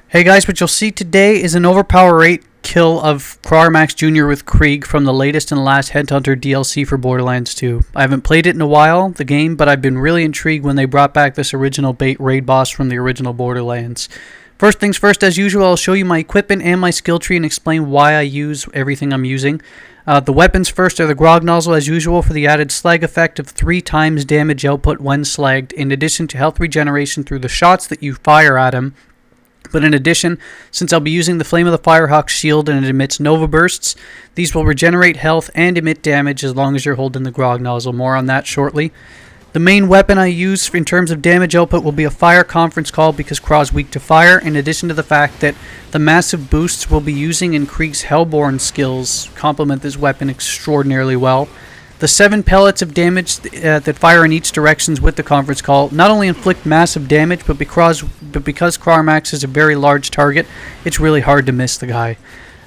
Hey guys, what you'll see today is an overpower rate kill of Crawmerax Jr. with Krieg from the latest and last Headhunter DLC for Borderlands 2. I haven't played it in a while, the game, but I've been really intrigued when they brought back this original bait raid boss from the original Borderlands. First things first, as usual, I'll show you my equipment and my skill tree and explain why I use everything I'm using. The weapons first are the Grog Nozzle as usual for the added slag effect of 3 times damage output when slagged, in addition to health regeneration through the shots that you fire at him. But in addition, since I'll be using the Flame of the Firehawk shield and it emits Nova Bursts, these will regenerate health and emit damage as long as you're holding the Grog Nozzle. More on that shortly. The main weapon I use in terms of damage output will be a Fire Conference Call because Craw's weak to fire, in addition to the fact that the massive boosts we'll be using in Krieg's Hellborn skills complement this weapon extraordinarily well. The 7 pellets of damage that fire in each direction with the Conference Call not only inflict massive damage, but because Crawmerax is a very large target, it's really hard to miss the guy.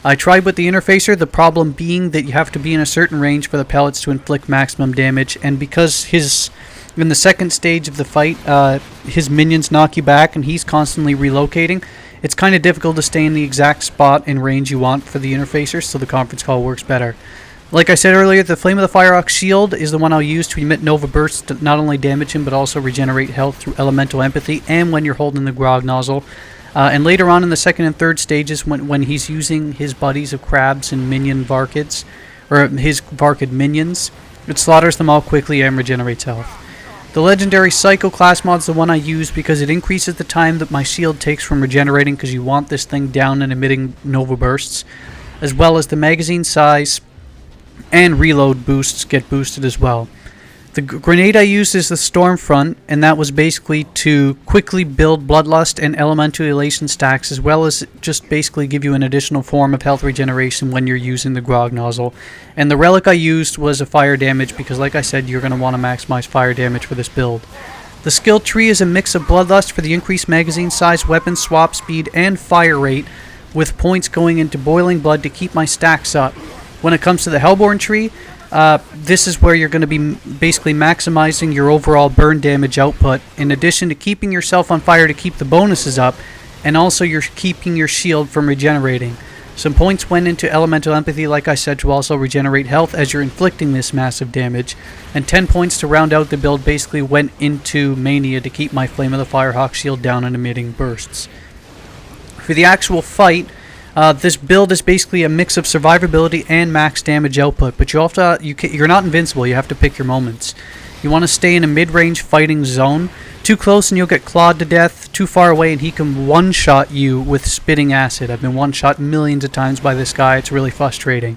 I tried with the interfacer, the problem being that you have to be in a certain range for the pellets to inflict maximum damage, and because in the second stage of the fight, his minions knock you back and he's constantly relocating, it's kind of difficult to stay in the exact spot and range you want for the interfacer, so the Conference Call works better. Like I said earlier, the Flame of the Firehawk shield is the one I'll use to emit Nova Bursts to not only damage him, but also regenerate health through Elemental Empathy and when you're holding the Grog Nozzle. And later on in the second and third stages, when he's using his buddies of crabs and minion Varkids, or his Varkid minions, it slaughters them all quickly and regenerates health. The Legendary Psycho class mod is the one I use because it increases the time that my shield takes from regenerating, because you want this thing down and emitting Nova Bursts, as well as the magazine size and reload boosts get boosted as well. The grenade I used is the Stormfront, and that was basically to quickly build Bloodlust and Elemental Elation stacks, as well as just basically give you an additional form of health regeneration when you're using the Grog Nozzle. And the relic I used was a fire damage, because like I said, you're going to want to maximize fire damage for this build. The skill tree is a mix of Bloodlust for the increased magazine size, weapon swap speed, and fire rate, with points going into Boiling Blood to keep my stacks up. When it comes to the Hellborn Tree, this is where you're going to be basically maximizing your overall burn damage output, in addition to keeping yourself on fire to keep the bonuses up, and also you're keeping your shield from regenerating. Some points went into Elemental Empathy, like I said, to also regenerate health as you're inflicting this massive damage, and 10 points to round out the build basically went into Mania to keep my Flame of the Firehawk shield down and emitting bursts. For the actual fight, this build is basically a mix of survivability and max damage output, but you're not invincible. You have to pick your moments. You want to stay in a mid-range fighting zone. Too close and you'll get clawed to death. Too far away and he can one-shot you with spitting acid. I've been one-shot millions of times by this guy. It's really frustrating.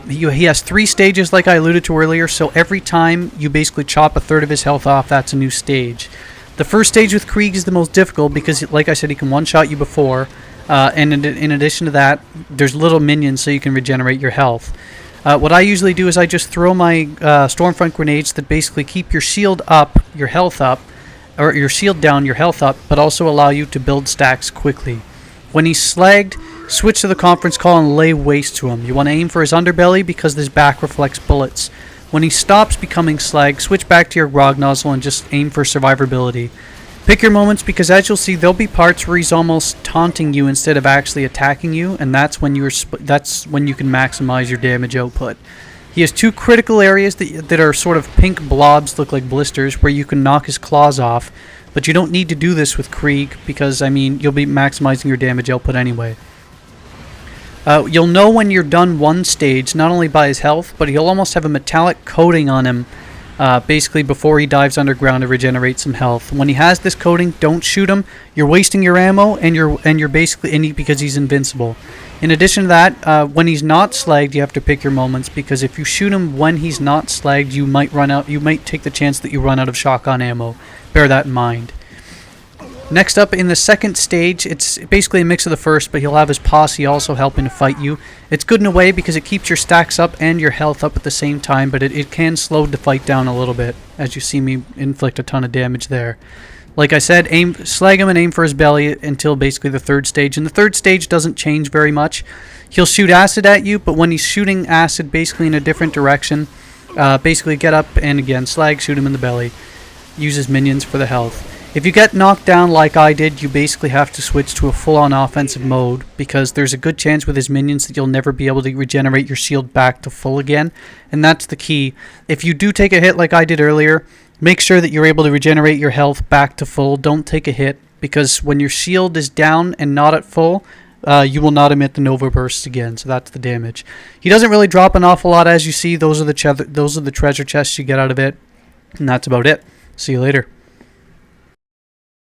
He has 3 stages like I alluded to earlier, so every time you basically chop a third of his health off, that's a new stage. The first stage with Krieg is the most difficult because, like I said, he can one-shot you before. And in addition to that, there's little minions so you can regenerate your health. What I usually do is I just throw my Stormfront grenades that basically keep your shield up, your health up, or your shield down, your health up, but also allow you to build stacks quickly. When he's slagged, switch to the Conference Call and lay waste to him. You want to aim for his underbelly because his back reflects bullets. When he stops becoming slagged, switch back to your Grog Nozzle and just aim for survivability. Pick your moments because, as you'll see, there'll be parts where he's almost taunting you instead of actually attacking you, and that's when you can maximize your damage output. He has 2 critical areas that are sort of pink blobs, look like blisters, where you can knock his claws off, but you don't need to do this with Krieg because, I mean, you'll be maximizing your damage output anyway. You'll know when you're done one stage, not only by his health, but he'll almost have a metallic coating on him. Basically before he dives underground to regenerate some health. When he has this coating, don't shoot him. You're wasting your ammo, and you're basically because he's invincible. In addition to that, when he's not slagged, you have to pick your moments, because if you shoot him when he's not slagged, you might take the chance that you run out of shotgun ammo. Bear that in mind. Next up, in the second stage, it's basically a mix of the first, but he'll have his posse also helping to fight you. It's good in a way because it keeps your stacks up and your health up at the same time, but it can slow the fight down a little bit, as you see me inflict a ton of damage there. Like I said, slag him and aim for his belly until basically the third stage, and the third stage doesn't change very much. He'll shoot acid at you, but when he's shooting acid basically in a different direction, basically get up and again, slag, shoot him in the belly. Uses minions for the health. If you get knocked down like I did, you basically have to switch to a full-on offensive mode, because there's a good chance with his minions that you'll never be able to regenerate your shield back to full again, and that's the key. If you do take a hit like I did earlier, make sure that you're able to regenerate your health back to full. Don't take a hit, because when your shield is down and not at full, you will not emit the Nova Bursts again, so that's the damage. He doesn't really drop an awful lot, as you see. Those are the treasure chests you get out of it, and that's about it. See you later.